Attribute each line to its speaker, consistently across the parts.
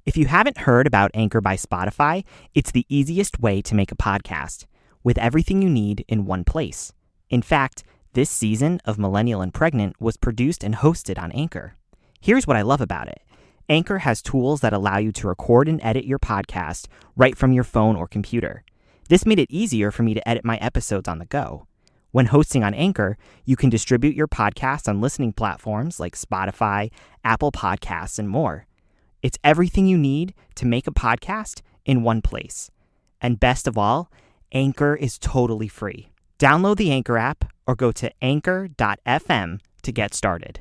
Speaker 1: If you haven't heard about Anchor by Spotify, it's the easiest way to make a podcast with everything you need in one place. In fact, this season of Millennial and Pregnant was produced and hosted on Anchor. Here's what I love about it. Anchor has tools that allow you to record and edit your podcast right from your phone or computer. This made it easier for me to edit my episodes on the go. When hosting on Anchor, you can distribute your podcast on listening platforms like Spotify, Apple Podcasts, and more. It's everything you need to make a podcast in one place. And best of all, Anchor is totally free. Download the Anchor app or go to anchor.fm to get started.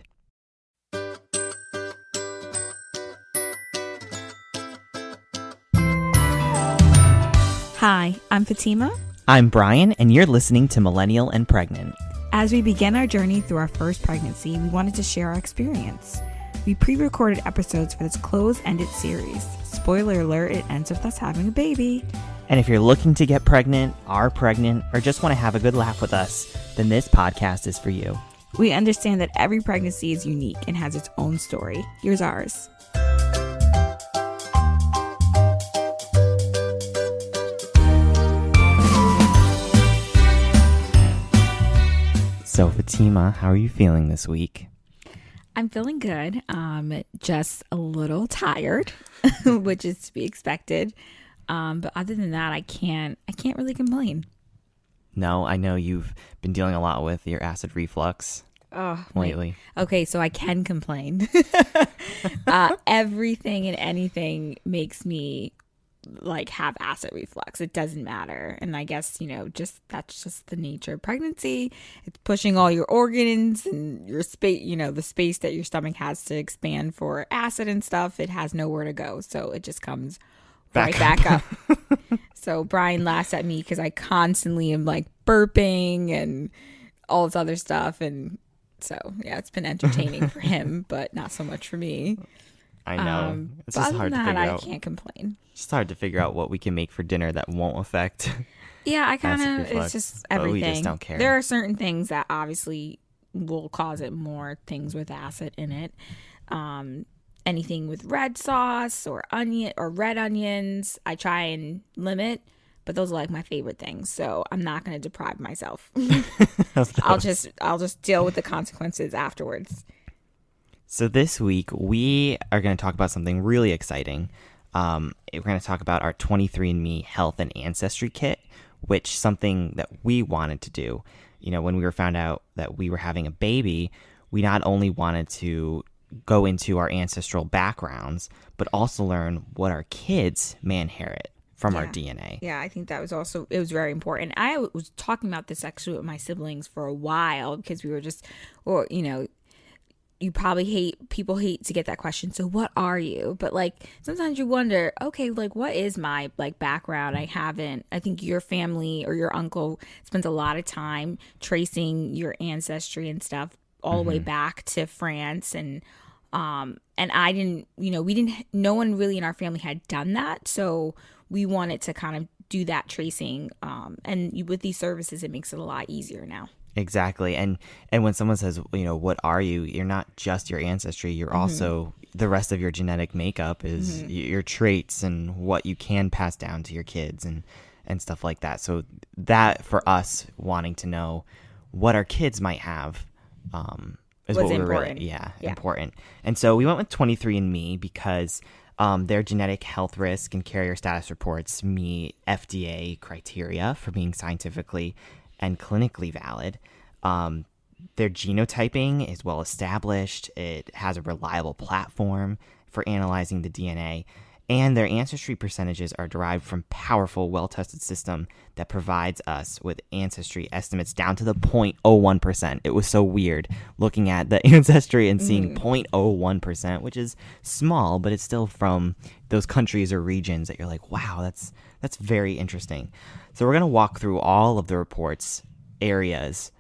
Speaker 2: Hi, I'm Fatima.
Speaker 1: I'm Brian, and you're listening to Millennial and Pregnant.
Speaker 2: As we begin our journey through our first pregnancy, we wanted to share our experience. We pre-recorded episodes for this close-ended series. Spoiler alert, it ends with us having a baby.
Speaker 1: And if you're looking to get pregnant, are pregnant, or just want to have a good laugh with us, then this podcast is for you.
Speaker 2: We understand that every pregnancy is unique and has its own story. Here's ours.
Speaker 1: So Fatima, how are you feeling this week?
Speaker 2: I'm feeling good. Just a little tired, which is to be expected. But other than that, I can't really complain.
Speaker 1: No, I know you've been dealing a lot with your acid reflux lately.
Speaker 2: Okay, so I can complain. Everything and anything makes me like have acid reflux. It doesn't matter. And I guess, that's just the nature of pregnancy. It's pushing all your organs and your space, the space that your stomach has to expand for acid and stuff. It has nowhere to go. So it just comes back up. So Brian laughs at me because I constantly am like burping and all this other stuff. And so, yeah, it's been entertaining for him, but not so much for me.
Speaker 1: I know. It's just hard to figure out.
Speaker 2: I can't complain.
Speaker 1: It's just hard to figure out what we can make for dinner that won't affect.
Speaker 2: Yeah, I kind
Speaker 1: acid
Speaker 2: of,
Speaker 1: reflux,
Speaker 2: it's just everything.
Speaker 1: But we just don't care.
Speaker 2: There are certain things that obviously will cause it more, things with acid in it. Anything with red sauce or red onions, I try and limit, but those are like my favorite things. So I'm not going to deprive myself. I'll just deal with the consequences afterwards.
Speaker 1: So this week, we are going to talk about something really exciting. We're going to talk about our 23andMe Health and Ancestry Kit, which something that we wanted to do. When we found out that we were having a baby, we not only wanted to go into our ancestral backgrounds, but also learn what our kids may inherit from our DNA.
Speaker 2: Yeah, I think that was it was very important. I was talking about this actually with my siblings for a while because we were just, you probably people hate to get that question. So what are you? But sometimes you wonder, okay, what is my background? I think your family or your uncle spends a lot of time tracing your ancestry and stuff all the way back to France. And I didn't, no one really in our family had done that. So we wanted to kind of do that tracing. And with these services, it makes it a lot easier now.
Speaker 1: Exactly. And when someone says, what are you? You're not just your ancestry. You're also the rest of your genetic makeup is your traits and what you can pass down to your kids and stuff like that. So that for us wanting to know what our kids might have is what we're really, important. And so we went with 23andMe because their genetic health risk and carrier status reports meet FDA criteria for being scientifically and clinically valid. Their genotyping is well established. It has a reliable platform for analyzing the DNA, and their ancestry percentages are derived from powerful, well-tested system that provides us with ancestry estimates down to the 0.01%. It was so weird looking at the ancestry and seeing 0.01%, which is small, but it's still from those countries or regions that you're like, wow, that's very interesting. So we're going to walk through all of the reports, areas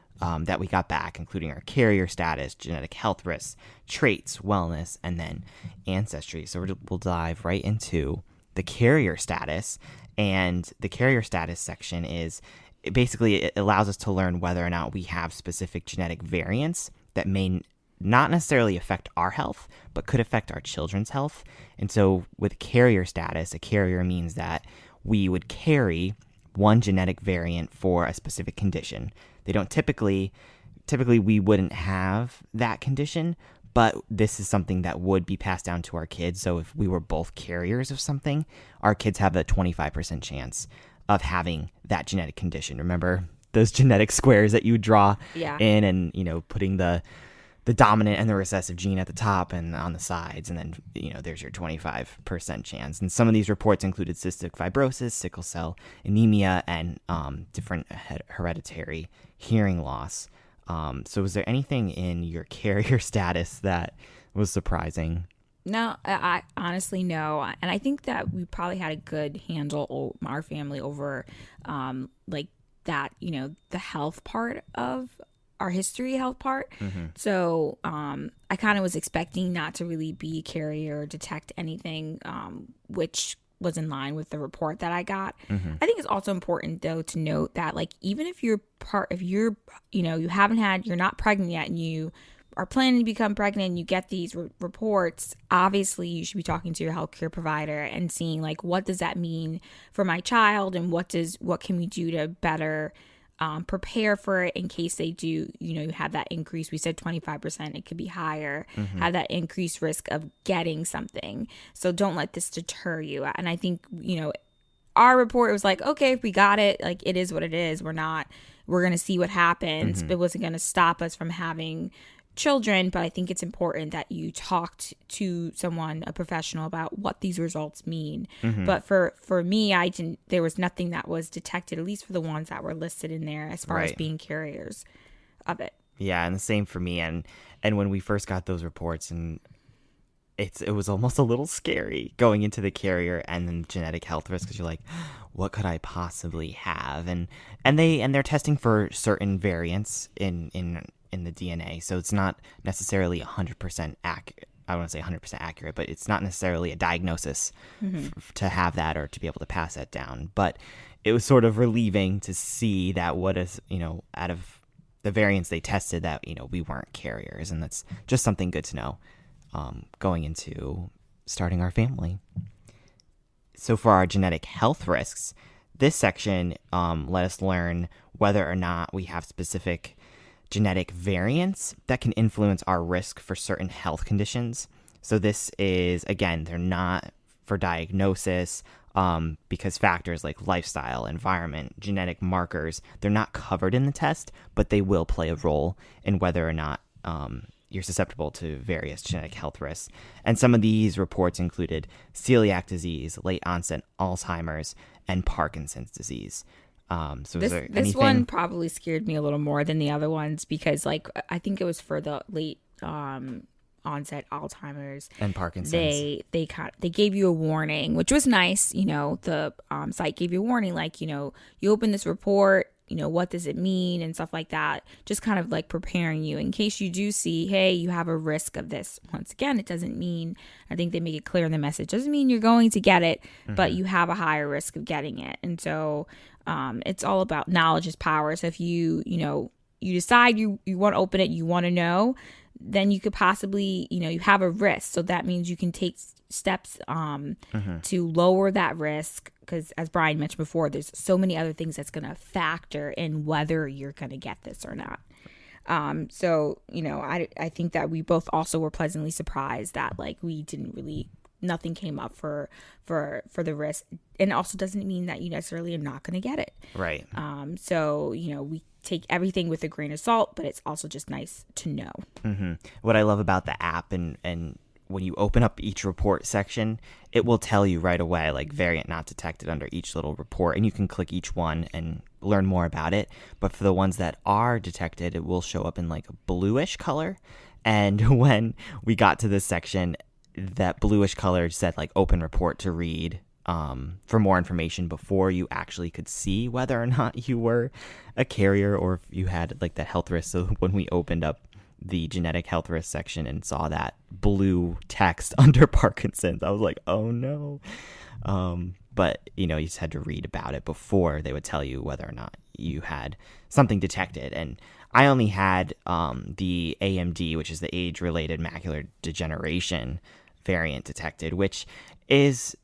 Speaker 1: that we got back, including our carrier status, genetic health risks, traits, wellness, and then ancestry. So we'll dive right into the carrier status. And the carrier status section is it allows us to learn whether or not we have specific genetic variants that may not necessarily affect our health, but could affect our children's health. And so with carrier status, a carrier means that we would carry one genetic variant for a specific condition. They don't typically we wouldn't have that condition, but this is something that would be passed down to our kids. So if we were both carriers of something, our kids have a 25% chance of having that genetic condition. Remember those genetic squares that you draw in, and, you know, putting the dominant and the recessive gene at the top and on the sides, and then, you know, there's your 25% chance. And some of these reports included cystic fibrosis, sickle cell anemia, and different hereditary hearing loss. So was there anything in your carrier status that was surprising?
Speaker 2: No, I honestly no. And I think that we probably had a good handle, our family, over like that, you know, the health part of our history health part. So I kind of was expecting not to really be a carrier or detect anything, which was in line with the report that I got. I think it's also important though to note that, like, even if you're you know, you're not pregnant yet and you are planning to become pregnant and you get these reports, obviously you should be talking to your healthcare provider and seeing, like, what does that mean for my child, and what can we do to better prepare for it in case they do, you know, you have that increase. We said 25%, it could be higher, have that increased risk of getting something. So don't let this deter you. And I think, you know, our report was like, okay, if we got it, like, it is what it is. We're going to see what happens. It wasn't going to stop us from having children, but I think it's important that you talk to someone, a professional, about what these results mean. But for me, there was nothing that was detected, at least for the ones that were listed in there, as far as being carriers of it.
Speaker 1: Yeah, and the same for me. And when we first got those reports, and it was almost a little scary going into the carrier and then genetic health risk, because you're like, what could I possibly have? And they're testing for certain variants in the DNA, so it's not necessarily 100% accurate. I want to say 100% accurate, but it's not necessarily a diagnosis to have that or to be able to pass that down. But it was sort of relieving to see that, what is, you know, out of the variants they tested, that, you know, we weren't carriers, and that's just something good to know going into starting our family. So for our genetic health risks, this section let us learn whether or not we have specific genetic variants that can influence our risk for certain health conditions. So this is, again, they're not for diagnosis, because factors like lifestyle, environment, genetic markers, they're not covered in the test, but they will play a role in whether or not you're susceptible to various genetic health risks. And some of these reports included celiac disease, late onset Alzheimer's, and Parkinson's disease. So
Speaker 2: this one probably scared me a little more than the other ones, because, like, I think it was for the late onset Alzheimer's
Speaker 1: and Parkinson's.
Speaker 2: They gave you a warning, which was nice. You know, the site gave you a warning, like, you know, you open this report, you know, what does it mean and stuff like that. Just kind of like preparing you in case you do see, hey, you have a risk of this. Once again, it doesn't mean, I think they make it clear in the message, doesn't mean you're going to get it, but you have a higher risk of getting it. And so it's all about knowledge is power. So if you decide you want to open it, you want to know, then you could possibly, you know, you have a risk. So that means you can take steps to lower that risk, because as Brian mentioned before, there's so many other things that's going to factor in whether you're going to get this or not. So, you know, I think that we both also were pleasantly surprised that, like, we didn't really, nothing came up for the risk. And it also doesn't mean that you necessarily are not going to get it.
Speaker 1: Right.
Speaker 2: So, you know, we take everything with a grain of salt, but it's also just nice to know.
Speaker 1: What I love about the app, and when you open up each report section, it will tell you right away, like, variant not detected under each little report, and you can click each one and learn more about it. But for the ones that are detected, it will show up in like a bluish color. And when we got to this section, that bluish color said, like, open report to read for more information before you actually could see whether or not you were a carrier or if you had, like, that health risk. So when we opened up the genetic health risk section and saw that blue text under Parkinson's, I was like, oh no. But, you know, you just had to read about it before they would tell you whether or not you had something detected. And I only had the AMD, which is the age-related macular degeneration variant detected, which is,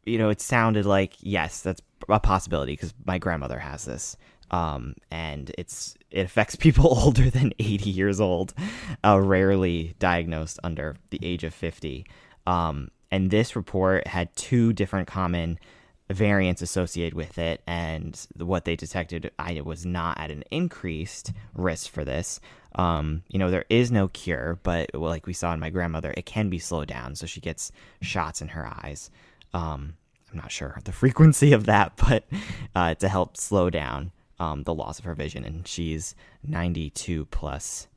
Speaker 1: it sounded like, yes, that's a possibility because my grandmother has this. And it affects people older than 80 years old, rarely diagnosed under the age of 50. And this report had 2 different common variants associated with it, and what they detected, I was not at an increased risk for this. There is no cure, but like we saw in my grandmother, it can be slowed down, so she gets shots in her eyes. I'm not sure the frequency of that, but to help slow down the loss of her vision, and she's 92 plus.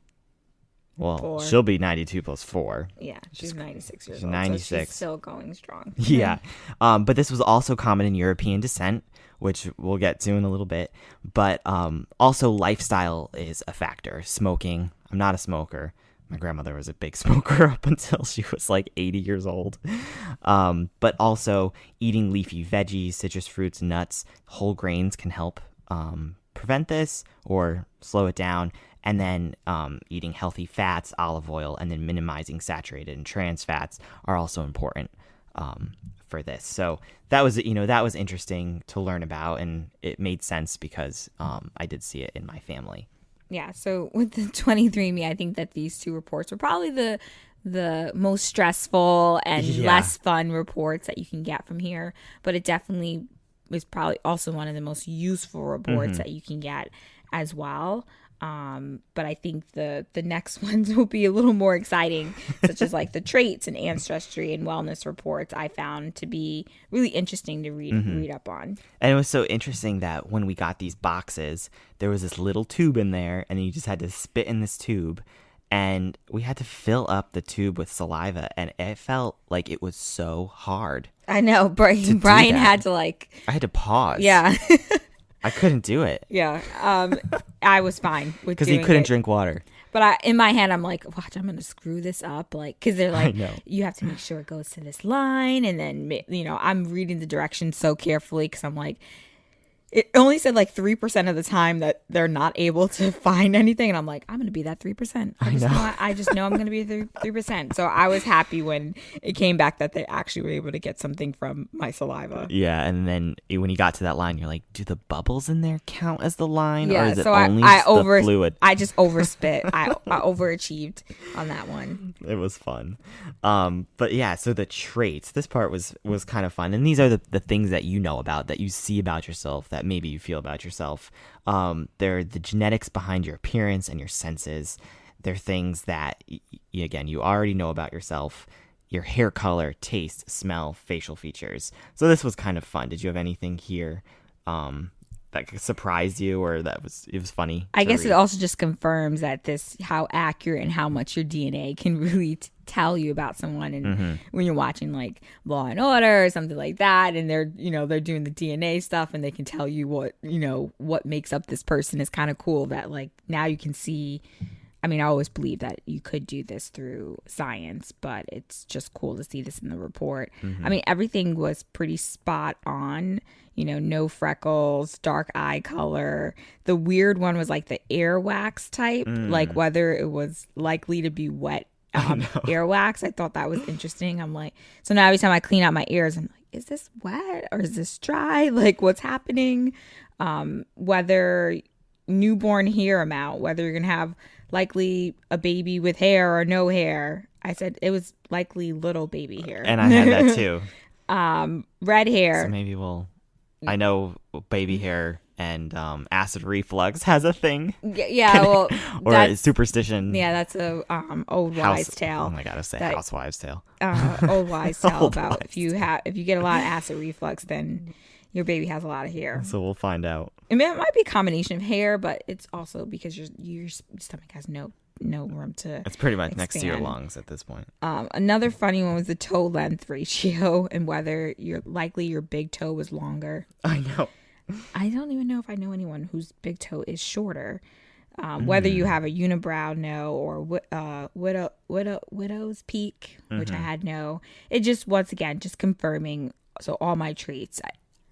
Speaker 1: Well,
Speaker 2: 4.
Speaker 1: She'll be 92 plus 4.
Speaker 2: Yeah, she's 96 years
Speaker 1: she's
Speaker 2: old.
Speaker 1: 96.
Speaker 2: So she's still going strong.
Speaker 1: Yeah. But this was also common in European descent, which we'll get to in a little bit. But also lifestyle is a factor. Smoking. I'm not a smoker. My grandmother was a big smoker up until she was like 80 years old. But also eating leafy veggies, citrus fruits, nuts, whole grains can help prevent this or slow it down. And then eating healthy fats, olive oil, and then minimizing saturated and trans fats are also important for this. So that was interesting to learn about, and it made sense because I did see it in my family.
Speaker 2: Yeah. So with the 23andMe, I think that these 2 reports were probably the most stressful and less fun reports that you can get from here. But it definitely was probably also one of the most useful reports that you can get as well. But I think the next ones will be a little more exciting, such as like the traits and ancestry and wellness reports I found to be really interesting to read up on.
Speaker 1: And it was so interesting that when we got these boxes, there was this little tube in there, and you just had to spit in this tube, and we had to fill up the tube with saliva, and it felt like it was so hard.
Speaker 2: I know. Brian had to
Speaker 1: I had to pause.
Speaker 2: Yeah.
Speaker 1: I couldn't do it.
Speaker 2: Yeah. I was fine with
Speaker 1: because
Speaker 2: doing
Speaker 1: you couldn't
Speaker 2: it.
Speaker 1: drink water.
Speaker 2: But in my head, I'm like, watch, I'm going to screw this up. Like, because they're like,
Speaker 1: I know.
Speaker 2: You have to make sure it goes to this line. And then, I'm reading the directions so carefully because I'm like, it only said like 3% of the time that they're not able to find anything. And I'm like, I'm going to be that 3%. I just know I'm going to be 3%. So I was happy when it came back that they actually were able to get something from my saliva.
Speaker 1: Yeah. And then when you got to that line, you're like, do the bubbles in there count as the line?
Speaker 2: Yeah,
Speaker 1: or is it
Speaker 2: so
Speaker 1: only the fluid?
Speaker 2: I just overspit. I overachieved on that one.
Speaker 1: It was fun. But yeah, so the traits, this part was kind of fun. And these are the things that you know about, that you see about yourself, that maybe you feel about yourself. They're the genetics behind your appearance and your senses. They're things that, again, you already know about yourself. Your hair color, taste, smell, facial features. So this was kind of fun. Did you have anything here that surprised you, or it was funny?
Speaker 2: I guess it also just confirms that how accurate and how much your DNA can really tell you about someone. And when you're watching like Law and Order or something like that, and they're doing the DNA stuff, and they can tell you what makes up this person, is kind of cool. That like now you can see. I mean, I always believe that you could do this through science, but it's just cool to see this in the report. I mean, everything was pretty spot on. No freckles, dark eye color. The weird one was like the earwax type, like whether it was likely to be wet earwax. I thought that was interesting. I'm like, so now every time I clean out my ears, I'm like, is this wet or is this dry? Like, what's happening? Whether newborn hair amount, whether you're going to have likely a baby with hair or no hair. I said it was likely little baby hair.
Speaker 1: And I had that too.
Speaker 2: Red hair.
Speaker 1: So maybe I know baby hair and acid reflux has a thing.
Speaker 2: Yeah, well,
Speaker 1: or superstition.
Speaker 2: Yeah, that's a old wives' tale.
Speaker 1: Oh my god, I say housewives' tale.
Speaker 2: Old wives' tale about if you get a lot of acid reflux, then your baby has a lot of hair.
Speaker 1: So we'll find out.
Speaker 2: I mean, it might be a combination of hair, but it's also because your stomach has no room to.
Speaker 1: It's pretty much
Speaker 2: expand.
Speaker 1: Next to your lungs at this point.
Speaker 2: Another funny one was the toe length ratio and whether your big toe was longer.
Speaker 1: I know.
Speaker 2: I don't even know if I know anyone whose big toe is shorter. Whether you have a unibrow, no, or widow's peak, which I had no. It just, once again, just confirming. So all my traits,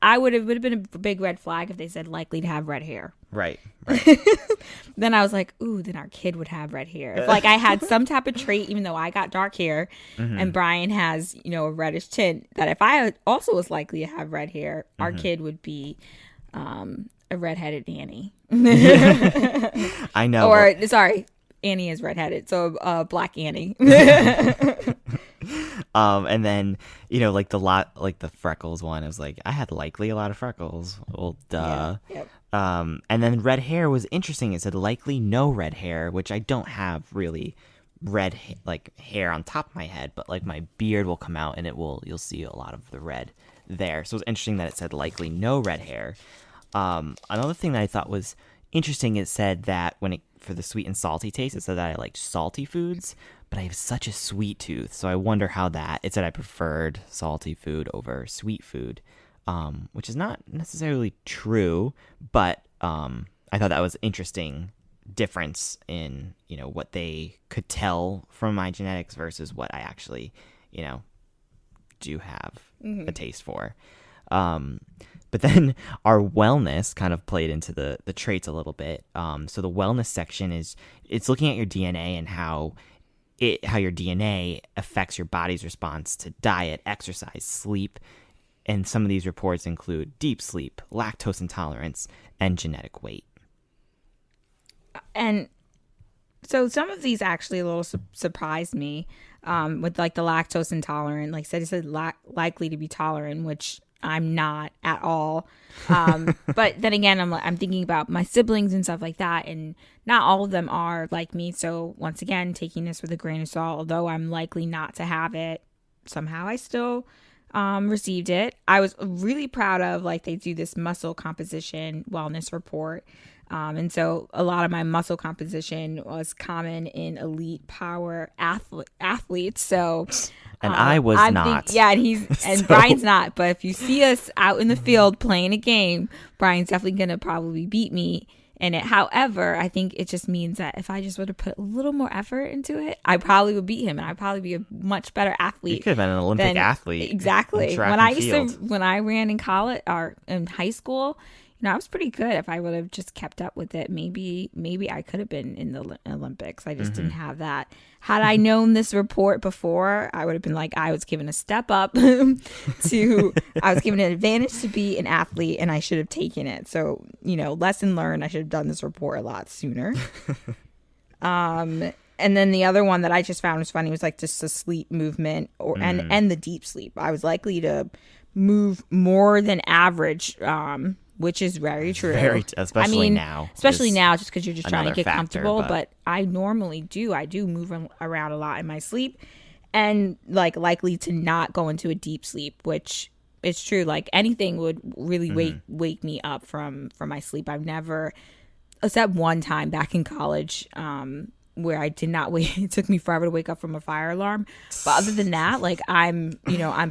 Speaker 2: I would have been a big red flag if they said likely to have red hair.
Speaker 1: Right.
Speaker 2: Then I was like, ooh, then our kid would have red hair. If like I had some type of trait, even though I got dark hair and Brian has, a reddish tint, that if I also was likely to have red hair, our kid would be a redheaded Annie.
Speaker 1: I know.
Speaker 2: Or, sorry, Annie is redheaded, so Black Annie.
Speaker 1: And then like the freckles one, I was like, I had likely a lot of freckles. Well, duh.
Speaker 2: Yeah, yep.
Speaker 1: And then red hair was interesting. It said likely no red hair, which I don't have really red hair on top of my head, but like my beard will come out and you'll see a lot of the red there. So it was interesting that it said likely no red hair. Another thing that I thought was interesting, it said that for the sweet and salty taste, it said that I liked salty foods, but I have such a sweet tooth, so I wonder how it said I preferred salty food over sweet food, which is not necessarily true, but I thought that was interesting difference in, what they could tell from my genetics versus what I actually, do have a taste for. But then our wellness kind of played into the traits a little bit. So the wellness section it's looking at your DNA and how your DNA affects your body's response to diet, exercise, sleep. And some of these reports include deep sleep, lactose intolerance, and genetic weight.
Speaker 2: And so some of these actually a little surprised me, with like the lactose intolerant. Like it said likely to be tolerant, which I'm not at all. But then again, I'm thinking about my siblings and stuff like that, and not all of them are like me. So once again, taking this with a grain of salt, although I'm likely not to have it, somehow I still received it. I was really proud of, like, they do this muscle composition wellness report. And so a lot of my muscle composition was common in elite power athletes. So,
Speaker 1: and I was not.
Speaker 2: And Brian's not. But if you see us out in the field playing a game, Brian's definitely going to probably beat me in it. However, I think it just means that if I just would have put a little more effort into it, I probably would beat him, and I'd probably be a much better athlete.
Speaker 1: You could have been an Olympic athlete.
Speaker 2: Exactly. When I ran in college or in high school, I was pretty good. If I would have just kept up with it, maybe I could have been in the Olympics. I just didn't have that. Had I known this report before, I would have been like, I was given a step up I was given an advantage to be an athlete, and I should have taken it. So, lesson learned, I should have done this report a lot sooner. And then the other one that I just found was funny was like just the sleep movement and the deep sleep. I was likely to move more than average, which is very true.
Speaker 1: Especially now,
Speaker 2: just because you're just trying to get comfortable. But I normally do. I do move around a lot in my sleep, and like likely to not go into a deep sleep, which is true. Like anything would really wake me up from my sleep. I've never, except one time back in college, where I did not wait. It took me forever to wake up from a fire alarm. But other than that, like I'm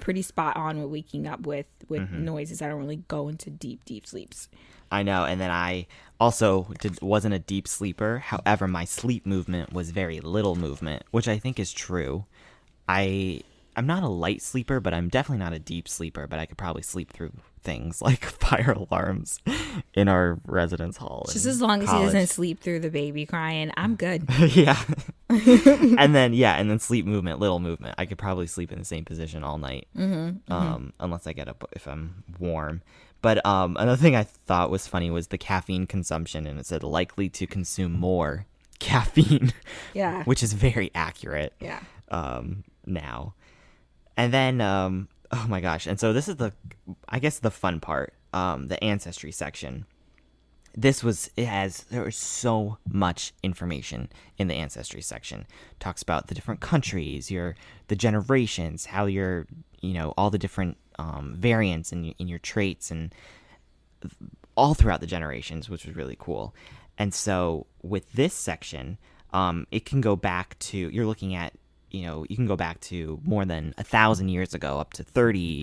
Speaker 2: pretty spot on with waking up with noises. I don't really go into deep sleeps.
Speaker 1: I know. And then I also wasn't a deep sleeper. However, my sleep movement was very little movement, which I think is true. I'm not a light sleeper, but I'm definitely not a deep sleeper, but I could probably sleep through things like fire alarms in our residence hall.
Speaker 2: Just as long as he doesn't sleep through the baby crying, I'm good.
Speaker 1: Yeah. and then sleep movement, little movement. I could probably sleep in the same position all night, unless I get up if I'm warm. But another thing I thought was funny was the caffeine consumption, and it said likely to consume more caffeine.
Speaker 2: Yeah.
Speaker 1: Which is very accurate.
Speaker 2: Yeah.
Speaker 1: Now. And then, oh my gosh. And so this is the fun part, the ancestry section. There is so much information in the ancestry section. Talks about the different countries, the generations, how all the different variants in your traits, and all throughout the generations, which was really cool. And so with this section, it can go back to, you're looking at, you can go back to more than 1,000 years ago, up to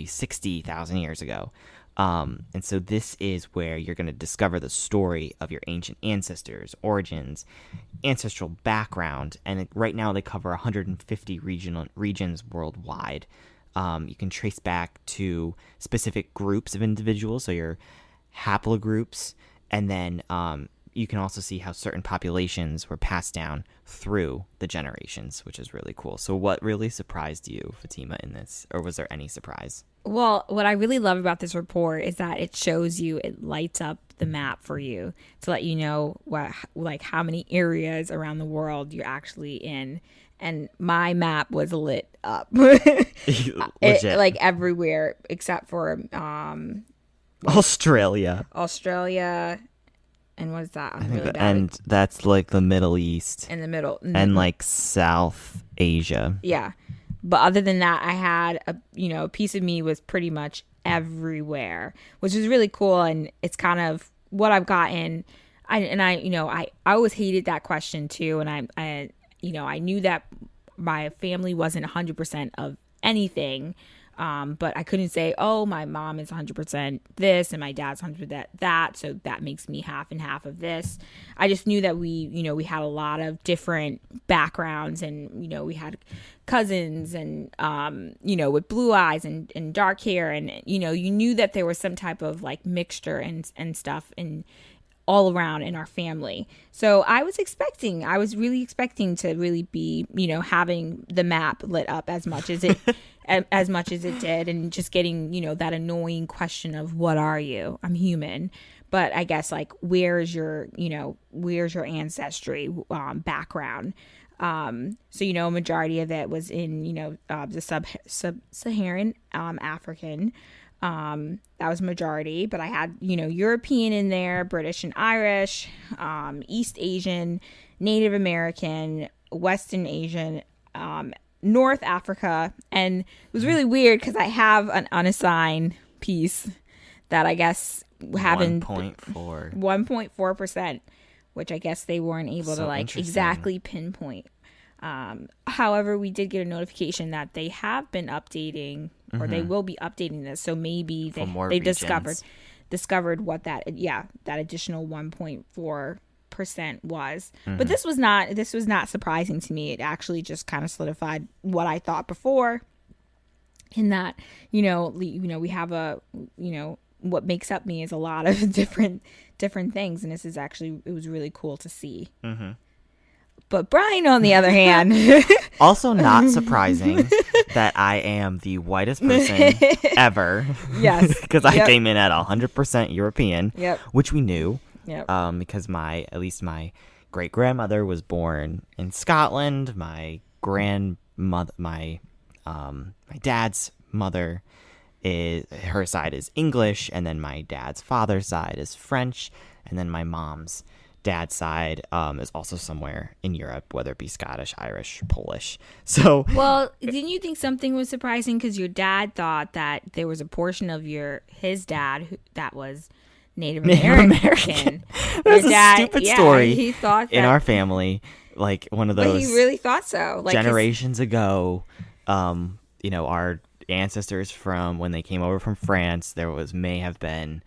Speaker 1: 60,000 years ago. And so this is where you're going to discover the story of your ancient ancestors, origins, ancestral background. And right now they cover 150 regions worldwide. You can trace back to specific groups of individuals, so your haplogroups, and then you can also see how certain populations were passed down through the generations, which is really cool. So what really surprised you, Fatima, in this? Or was there any surprise?
Speaker 2: Well, what I really love about this report is that it shows you, it lights up the map for you to let you know like how many areas around the world you're actually in. And my map was lit up. Like everywhere except for
Speaker 1: Australia.
Speaker 2: And what is that? I'm
Speaker 1: I think
Speaker 2: really bad
Speaker 1: and that's like the Middle East.
Speaker 2: in the middle.
Speaker 1: And like South Asia.
Speaker 2: Yeah. But other than that, I had a piece of me was pretty much everywhere, which is really cool. And it's kind of what I've gotten. I always hated that question too. And I knew that my family wasn't 100% of anything. But I couldn't say, oh, my mom is 100% this and my dad's 100% that. So that makes me half and half of this. I just knew that we had a lot of different backgrounds, and, we had cousins and, with blue eyes and dark hair. And, you knew that there was some type of like mixture and stuff and all around in our family. So I was really expecting to really be, having the map lit up as much as it did, and just getting, that annoying question of what are you? I'm human. But I guess like where's your ancestry background? So a majority of it was in the sub-Saharan African. That was majority, but I had European in there, British and Irish, East Asian, Native American, Western Asian, North Africa. And it was really weird because I have an unassigned piece that I guess having 1.4%, which I guess they weren't able to like exactly pinpoint. However, we did get a notification that they have been updating, or they will be updating this. So maybe they discovered what that additional 1.4% was. But this was not surprising to me. It actually just kind of solidified what I thought before, in that we have what makes up me is a lot of different things, and it was really cool to see. But Brian, on the other hand,
Speaker 1: also not surprising that I am the whitest person ever.
Speaker 2: Yes,
Speaker 1: because I came in at 100% European.
Speaker 2: Yep.
Speaker 1: Which we knew.
Speaker 2: Yep.
Speaker 1: Because my great grandmother was born in Scotland. My grandmother, my dad's mother, her side is English, and then my dad's father's side is French, and then my mom's dad's side is also somewhere in Europe, whether it be Scottish, Irish, Polish. So,
Speaker 2: well, didn't you think something was surprising? Because your dad thought that there was a portion of his dad that was Native American.
Speaker 1: That's a stupid story.
Speaker 2: He thought that,
Speaker 1: in our family, like one of those.
Speaker 2: But he really thought so. Like
Speaker 1: generations ago, our ancestors from when they came over from France, may have been.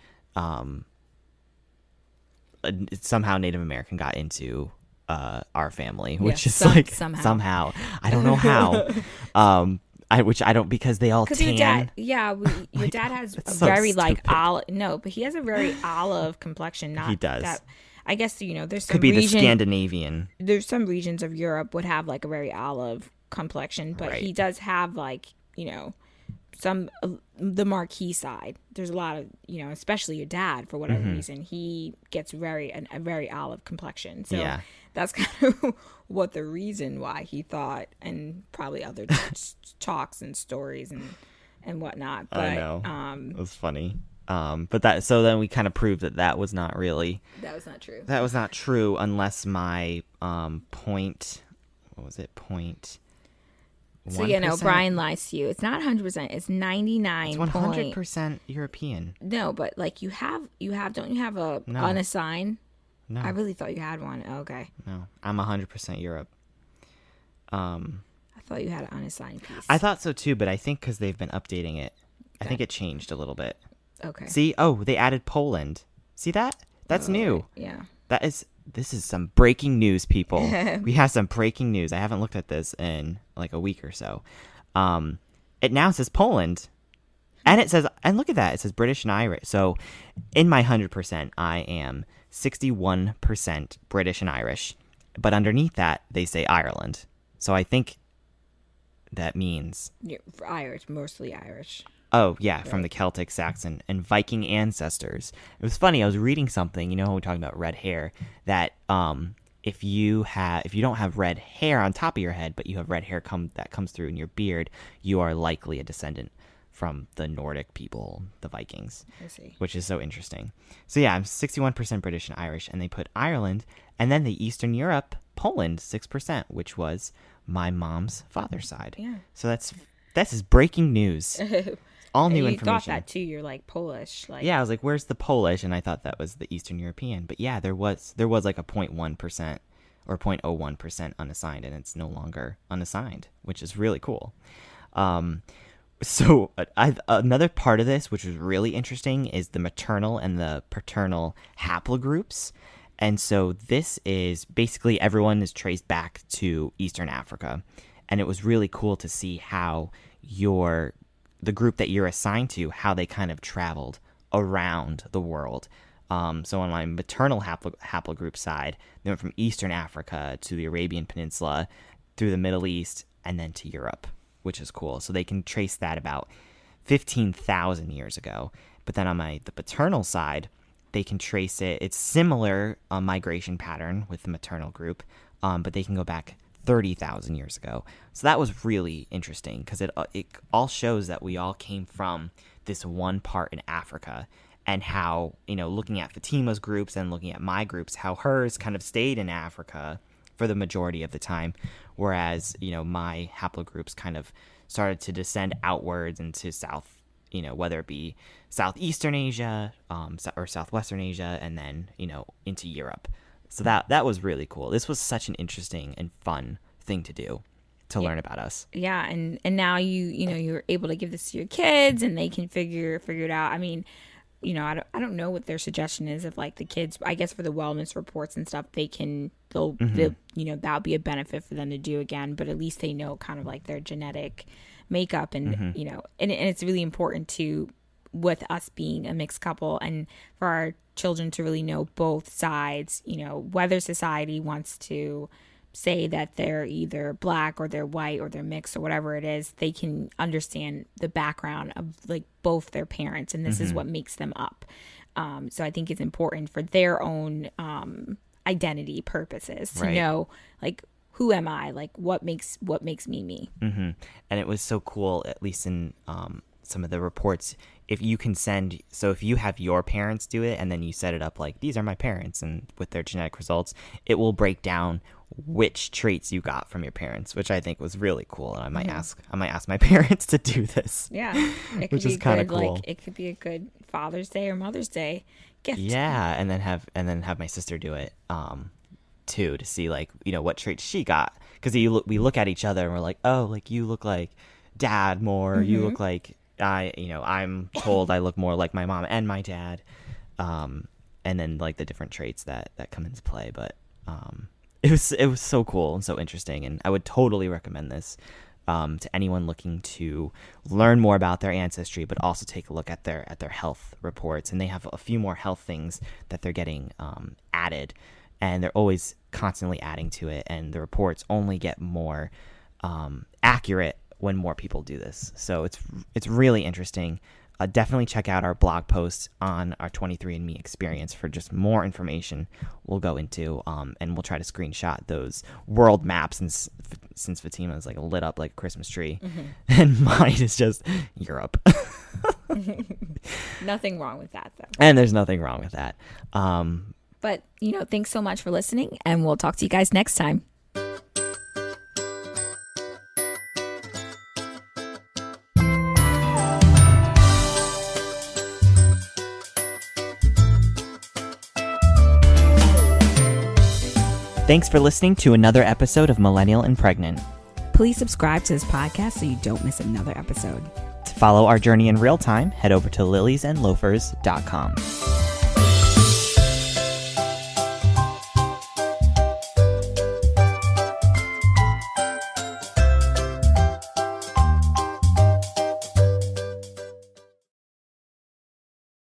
Speaker 1: Somehow Native American got into our family, which is somehow I don't know how. Which I don't, because they all tan.
Speaker 2: Your dad has a very like olive. No, but he has a very olive complexion.
Speaker 1: He does.
Speaker 2: That, I guess there's some
Speaker 1: could be the Scandinavian.
Speaker 2: There's some regions of Europe would have like a very olive complexion, but he does have like some the Marquis side. There's a lot of especially your dad, for whatever reason, he gets a very olive complexion. So that's kind of what the reason why he thought, and probably other talks and stories and whatnot. But
Speaker 1: I know it was funny. But so then we kind of proved that was not really.
Speaker 2: That was not true.
Speaker 1: That was not true unless my point. What was it? Point.
Speaker 2: So, Brian lies to you. It's not 100%. It's 99.
Speaker 1: It's 100% European.
Speaker 2: No, but like don't you have a unassigned?
Speaker 1: No.
Speaker 2: I really thought you had one. Oh, okay.
Speaker 1: No, I'm 100% Europe.
Speaker 2: I thought you had an unassigned piece.
Speaker 1: I thought so too, but I think because they've been updating it, I think it changed a little bit.
Speaker 2: Okay.
Speaker 1: See? Oh, they added Poland. See that? That's new.
Speaker 2: Right. Yeah.
Speaker 1: This is some breaking news, people. We have some breaking news. I haven't looked at this in like a week or so. it now says Poland. And it says, and look at that, it says British and Irish. So in my 100%, I am 61% British and Irish. But underneath that, they say Ireland. So I think that means...
Speaker 2: You're Irish, mostly Irish.
Speaker 1: Oh, yeah, from the Celtic, Saxon, and Viking ancestors. It was funny, I was reading something, you know how we're talking about red hair, that if you don't have red hair on top of your head, but you have red hair that comes through in your beard, you are likely a descendant from the Nordic people, the Vikings.
Speaker 2: I see.
Speaker 1: Which is so interesting. So yeah, I'm 61% British and Irish, and they put Ireland, and then the Eastern Europe, Poland, 6%, which was my mom's father's side.
Speaker 2: Yeah.
Speaker 1: So that's just breaking news. All new
Speaker 2: you
Speaker 1: information.
Speaker 2: You thought that too. You're like Polish.
Speaker 1: Yeah, I was like, where's the Polish? And I thought that was the Eastern European. But yeah, there was like a 0.1% or 0.01% unassigned, and it's no longer unassigned, which is really cool. So another part of this, which was really interesting, is the maternal and the paternal haplogroups. And so this is basically everyone is traced back to Eastern Africa. And it was really cool to see how the group that you're assigned to, how they kind of traveled around the world. So on my maternal haplogroup side, they went from Eastern Africa to the Arabian Peninsula, through the Middle East, and then to Europe, which is cool. So they can trace that about 15,000 years ago. But then on the paternal side, they can trace it. It's similar migration pattern with the maternal group, but they can go back 30,000 years ago. So that was really interesting because it all shows that we all came from this one part in Africa, and how, looking at Fatima's groups and looking at my groups, how hers kind of stayed in Africa for the majority of the time, whereas, my haplogroups kind of started to descend outwards into South, whether it be Southeastern Asia or Southwestern Asia, and then, into Europe. So that was really cool. This was such an interesting and fun thing to do, to learn about us.
Speaker 2: Yeah, and now you're able to give this to your kids, and they can figure it out. I mean, I don't know what their suggestion is of like the kids. I guess for the wellness reports and stuff, they'll that'll be a benefit for them to do again. But at least they know kind of like their genetic makeup, and and it's really important to, with us being a mixed couple, and for our children to really know both sides. Whether society wants to say that they're either black or they're white or they're mixed or whatever it is, they can understand the background of like both their parents, and this is what makes them up. So I think it's important for their own identity purposes to know, like, who am I? Like, what makes me me?
Speaker 1: And it was so cool, at least in some of the reports, if you have your parents do it and then you set it up like, these are my parents, and with their genetic results, it will break down which traits you got from your parents, which I think was really cool. And I might ask my parents to do this.
Speaker 2: Yeah,
Speaker 1: which is kind of cool.
Speaker 2: Like, it could be a good Father's Day or Mother's Day gift.
Speaker 1: Yeah, and then have my sister do it too, to see like, what traits she got, because we look at each other and we're like, oh, like, you look like Dad more. You look like I'm told I look more like my mom and my dad, and then like the different traits that come into play. But it was so cool and so interesting, and I would totally recommend this to anyone looking to learn more about their ancestry, but also take a look at their health reports. And they have a few more health things that they're getting added, and they're always constantly adding to it, and the reports only get more accurate when more people do this. So it's really interesting. Definitely check out our blog post on our 23andMe experience for just more information we'll go into, and we'll try to screenshot those world maps, since Fatima is like lit up like a Christmas tree, and mine is just Europe.
Speaker 2: Nothing wrong with that, though.
Speaker 1: And there's nothing wrong with that.
Speaker 2: But, thanks so much for listening, and we'll talk to you guys next time.
Speaker 1: Thanks for listening to another episode of Millennial and Pregnant.
Speaker 2: Please subscribe to this podcast so you don't miss another episode.
Speaker 1: To follow our journey in real time, head over to liliesandloafers.com.